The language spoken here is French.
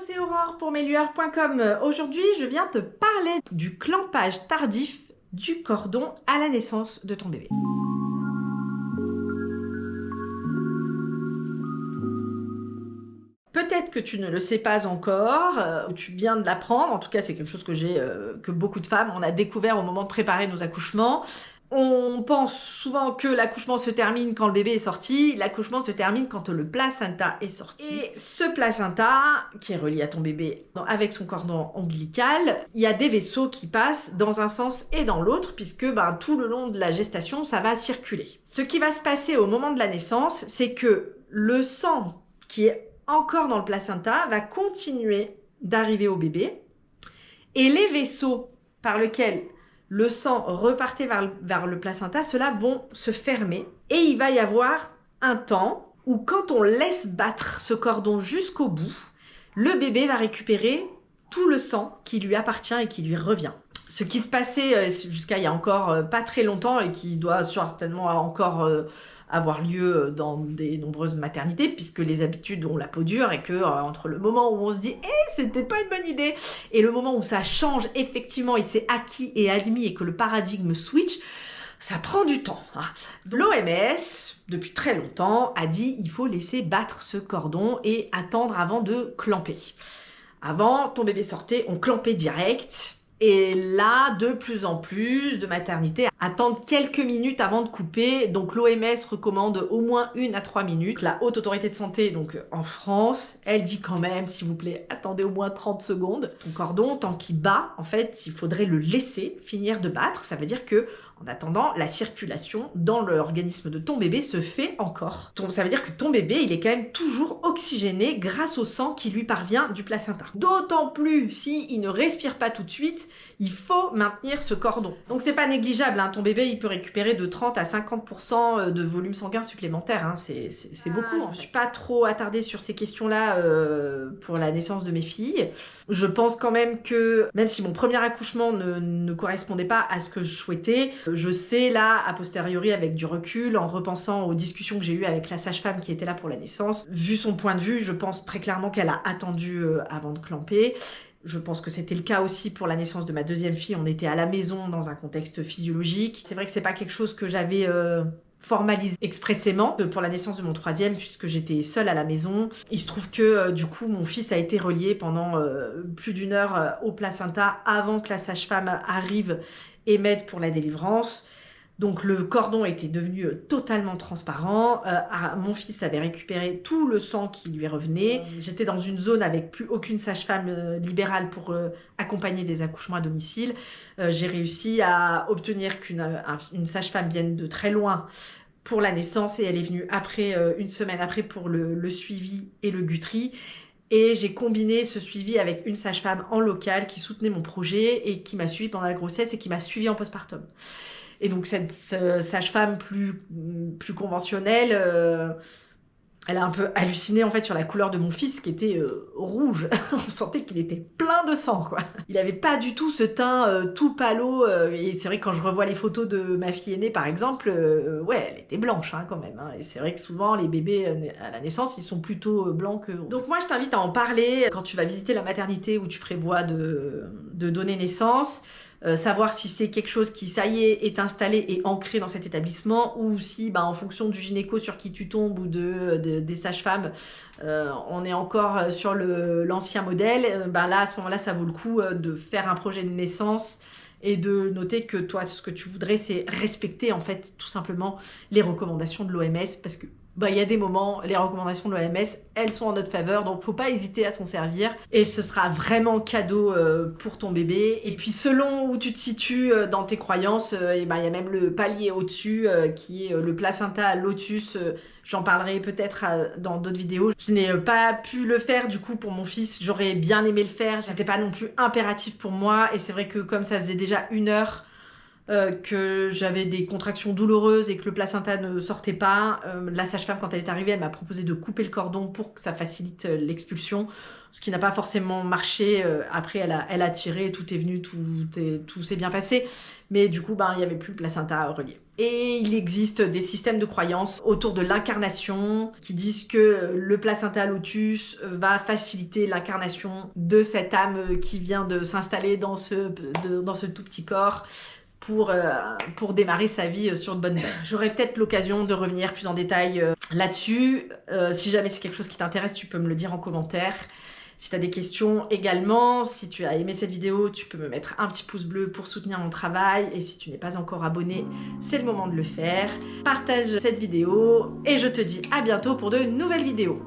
c'est Aurore pour meslueurs.com. Aujourd'hui, je viens te parler du clampage tardif du cordon à la naissance de ton bébé. Peut-être que tu ne le sais pas encore, ou tu viens de l'apprendre. En tout cas, c'est quelque chose que beaucoup de femmes, on a découvert au moment de préparer nos accouchements. On pense souvent que l'accouchement se termine quand le bébé est sorti. L'accouchement se termine quand le placenta est sorti. Et ce placenta, qui est relié à ton bébé avec son cordon ombilical, il y a des vaisseaux qui passent dans un sens et dans l'autre, puisque tout le long de la gestation, ça va circuler. Ce qui va se passer au moment de la naissance, c'est que le sang qui est encore dans le placenta va continuer d'arriver au bébé, et les vaisseaux par lesquels le sang repartait vers le placenta, ceux-là vont se fermer, et il va y avoir un temps où quand on laisse battre ce cordon jusqu'au bout, le bébé va récupérer tout le sang qui lui appartient et qui lui revient. Ce qui se passait jusqu'à il y a encore pas très longtemps et qui doit certainement encore avoir lieu dans des nombreuses maternités, puisque les habitudes ont la peau dure et que entre le moment où on se dit c'était pas une bonne idée et le moment où ça change effectivement et c'est acquis et admis et que le paradigme switch, ça prend du temps. L'OMS, depuis très longtemps, a dit il faut laisser battre ce cordon et attendre avant de clamper. Avant, ton bébé sortait, on clampait direct. Et là, de plus en plus de maternités attendent quelques minutes avant de couper. Donc l'OMS recommande au moins 1 à 3 minutes. La Haute Autorité de Santé, donc en France, elle dit quand même, s'il vous plaît, attendez au moins 30 secondes. Ton cordon, tant qu'il bat, en fait, il faudrait le laisser finir de battre. Ça veut dire que, en attendant, la circulation dans l'organisme de ton bébé se fait encore. Ça veut dire que ton bébé, il est quand même toujours oxygéné grâce au sang qui lui parvient du placenta. D'autant plus s'il ne respire pas tout de suite, il faut maintenir ce cordon. Donc c'est pas négligeable, ton bébé il peut récupérer de 30 à 50% de volume sanguin supplémentaire, c'est beaucoup. Je me suis pas trop attardée sur ces questions-là pour la naissance de mes filles. Je pense quand même que, même si mon premier accouchement ne correspondait pas à ce que je souhaitais, je sais là, a posteriori, avec du recul, en repensant aux discussions que j'ai eues avec la sage-femme qui était là pour la naissance, vu son point de vue, je pense très clairement qu'elle a attendu avant de clamper. Je pense que c'était le cas aussi pour la naissance de ma deuxième fille. On était à la maison dans un contexte physiologique. C'est vrai que c'est pas quelque chose que j'avais formalisé expressément pour la naissance de mon troisième, puisque j'étais seule à la maison. Il se trouve que du coup mon fils a été relié pendant plus d'1 heure au placenta avant que la sage-femme arrive et m'aide pour la délivrance. Donc le cordon était devenu totalement transparent, mon fils avait récupéré tout le sang qui lui revenait. J'étais dans une zone avec plus aucune sage-femme libérale pour accompagner des accouchements à domicile. J'ai réussi à obtenir qu'une sage-femme vienne de très loin pour la naissance, et elle est venue après, 1 semaine après, pour le suivi et le guthrie. Et j'ai combiné ce suivi avec une sage-femme en local qui soutenait mon projet et qui m'a suivi pendant la grossesse et qui m'a suivi en postpartum. Et donc cette sage-femme plus conventionnelle, elle a un peu halluciné en fait sur la couleur de mon fils qui était rouge. On sentait qu'il était plein de sang, quoi. Il avait pas du tout ce teint tout pâle. Et c'est vrai que quand je revois les photos de ma fille aînée par exemple, ouais, elle était blanche quand même. Et c'est vrai que souvent les bébés à la naissance, ils sont plutôt blancs que rouges. Donc moi je t'invite à en parler quand tu vas visiter la maternité où tu prévois de donner naissance. Savoir si c'est quelque chose qui, ça y est installé et ancré dans cet établissement, ou si, en fonction du gynéco sur qui tu tombes ou des sages-femmes, on est encore sur l'ancien modèle. Là, à ce moment-là, ça vaut le coup de faire un projet de naissance et de noter que toi, ce que tu voudrais, c'est respecter, en fait, tout simplement les recommandations de l'OMS, parce que il y a des moments, les recommandations de l'OMS, elles sont en notre faveur, donc faut pas hésiter à s'en servir. Et ce sera vraiment cadeau pour ton bébé. Et puis selon où tu te situes dans tes croyances, il y a même le palier au-dessus qui est le placenta lotus. J'en parlerai peut-être dans d'autres vidéos. Je n'ai pas pu le faire du coup pour mon fils. J'aurais bien aimé le faire. C'était pas non plus impératif pour moi. Et c'est vrai que comme ça faisait déjà 1 heure que j'avais des contractions douloureuses et que le placenta ne sortait pas, la sage-femme, quand elle est arrivée, elle m'a proposé de couper le cordon pour que ça facilite l'expulsion. ce qui n'a pas forcément marché. Après, elle a tiré, tout est venu, tout s'est bien passé. Mais du coup, il n'y avait plus le placenta relié. Et il existe des systèmes de croyances autour de l'incarnation qui disent que le placenta lotus va faciliter l'incarnation de cette âme qui vient de s'installer dans ce tout petit corps pour démarrer sa vie sur de bonnes bases. J'aurai peut-être l'occasion de revenir plus en détail là-dessus. Si jamais c'est quelque chose qui t'intéresse, tu peux me le dire en commentaire. Si tu as des questions également, si tu as aimé cette vidéo, tu peux me mettre un petit pouce bleu pour soutenir mon travail. Et si tu n'es pas encore abonné, c'est le moment de le faire. Partage cette vidéo et je te dis à bientôt pour de nouvelles vidéos.